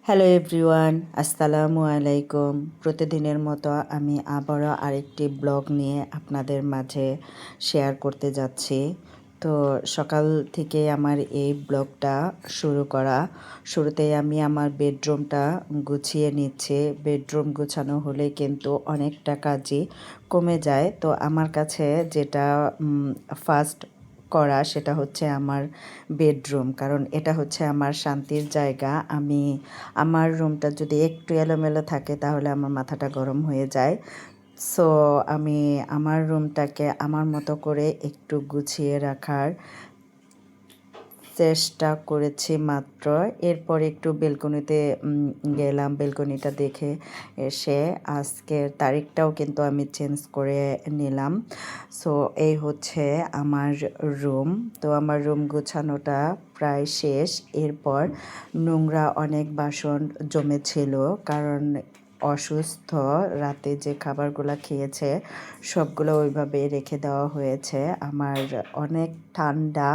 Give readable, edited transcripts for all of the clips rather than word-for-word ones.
Hello everyone, আসসালামু আলাইকুম। প্রতিদিনের মতো আমি আবারও আরেকটি ব্লগ নিয়ে আপনাদের মাঝে শেয়ার করতে যাচ্ছি। তো সকাল থেকে আমার এই ব্লগটা শুরু করা। শুরুতেই আমি আমার বেডরুমটা গুছিয়ে নিচ্ছি। বেডরুম গুছানো হলে কিন্তু অনেকটা কাজই কমে যায়। তো আমার কাছে যেটা ফার্স্ট করা সেটা হচ্ছে আমার বেডরুম, কারণ এটা হচ্ছে আমার শান্তির জায়গা। আমার রুমটা যদি একটু এলোমেলো থাকে তাহলে আমার মাথাটা গরম হয়ে যায়। সো আমি আমার রুমটাকে আমার মতো করে একটু গুছিয়ে রাখার চেষ্টা করেছি মাত্র। এরপর একটু বেলকনিতে গেলাম। বেলকনিটা দেখে এসে আজকের তারিখটাও কিন্তু আমি চেঞ্জ করে নিলাম। সো এই হচ্ছে আমার রুম। তো আমার রুম গোছানোটা প্রায় শেষ। এরপর নোংরা অনেক বাসন জমেছিল, কারণ অসুস্থ রাতে যে খাবারগুলো খেয়েছে সবগুলো ওইভাবে রেখে দেওয়া হয়েছে। আমার অনেক ঠান্ডা,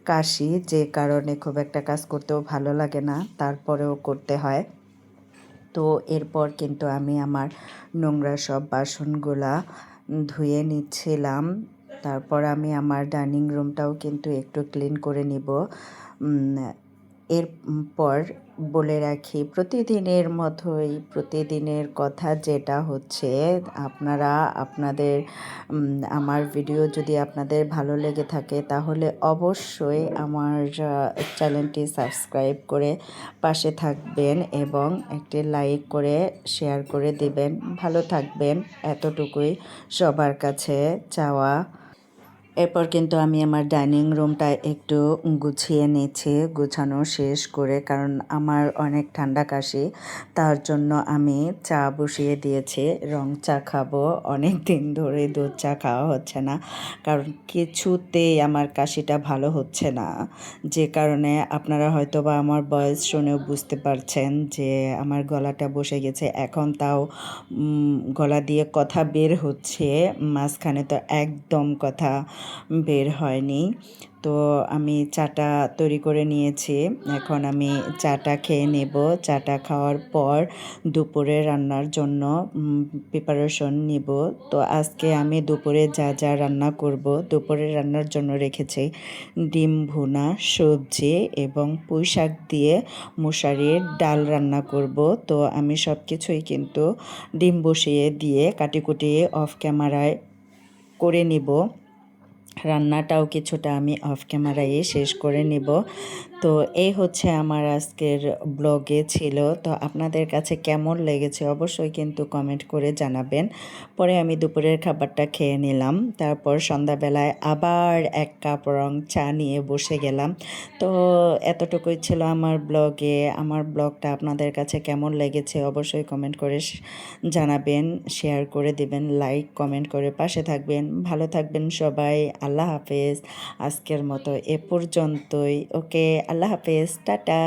কাশি, যে কারণে খুব একটা কাজ করতেও ভালো লাগে না, তারপরেও করতে হয়। তো এরপর কিন্তু আমি আমার নোংরা সব বাসনগুলা ধুয়ে নিচ্ছিলাম। তারপর আমি আমার ডাইনিং রুমটাও কিন্তু একটু ক্লিন করে নিব। এরপর বলে রাখি, প্রতিদিনের মতোই প্রতিদিনের কথা যেটা হচ্ছে, আপনারা আপনাদের আমার ভিডিও যদি আপনাদের ভালো লেগে থাকে তাহলে অবশ্যই আমার চ্যানেলটি সাবস্ক্রাইব করে পাশে থাকবেন এবং একটি লাইক করে শেয়ার করে দিবেন। ভালো থাকবেন, এতটুকুই সবার কাছে চাওয়া। এরপর কিন্তু আমি আমার ডাইনিং রুমটা একটু গুছিয়ে নিচ্ছি, গুছানো শেষ করে, কারণ আমার অনেক ঠান্ডা কাশি। তার জন্য আমি চা বসিয়ে দিয়েছি, রং চা খাবো। অনেক দিন ধরে দুধ চা খাওয়া হচ্ছে না, কারণ কিছুতেই আমার কাশিটা ভালো হচ্ছে না। যে কারণে আপনারা হয়তো বা আমার ভয়েস শুনেও বুঝতে পারছেন যে আমার গলাটা বসে গেছে। এখন তাও গলা দিয়ে কথা বের হচ্ছে, মাঝখানে তো একদম কথা বের হয়নি। তো আমি চাটা তৈরি করে নিয়েছি, এখন আমি চাটা খেয়ে নেব। চাটা খাওয়ার পর দুপুরে রান্নার জন্য প্রিপারেশন নিব। তো আজকে আমি দুপুরে যা যা রান্না করব, দুপুরে রান্নার জন্য রেখেছি ডিম ভুনা, সবজি এবং পুঁই শাক দিয়ে মশারির ডাল রান্না করব। তো আমি সব কিছুই কিন্তু ডিম বসিয়ে দিয়ে কাটিকুটি অফ ক্যামেরায় করে নিব। রান্নাটাও কিছুটা আমি অফ ক্যামেরায় শেষ করে নিব। তো এই হচ্ছে আমার আজকের ব্লগে ছিল। তো আপনাদের কাছে কেমন লেগেছে অবশ্যই কিন্তু কমেন্ট করে জানাবেন। পরে আমি দুপুরের খাবারটা খেয়ে নিলাম। তারপর সন্ধ্যাবেলায় আবার এক কাপ রং চা নিয়ে বসে গেলাম। তো এতটুকুই ছিল আমার ব্লগে। আমার ব্লগটা আপনাদের কাছে কেমন লেগেছে অবশ্যই কমেন্ট করে জানাবেন, শেয়ার করে দিবেন, লাইক কমেন্ট করে পাশে থাকবেন। ভালো থাকবেন সবাই। আল্লাহ হাফেজ। আজকের মতো এ পর্যন্তই। ওকে, আল্লাহ হাফেজ, টাটা।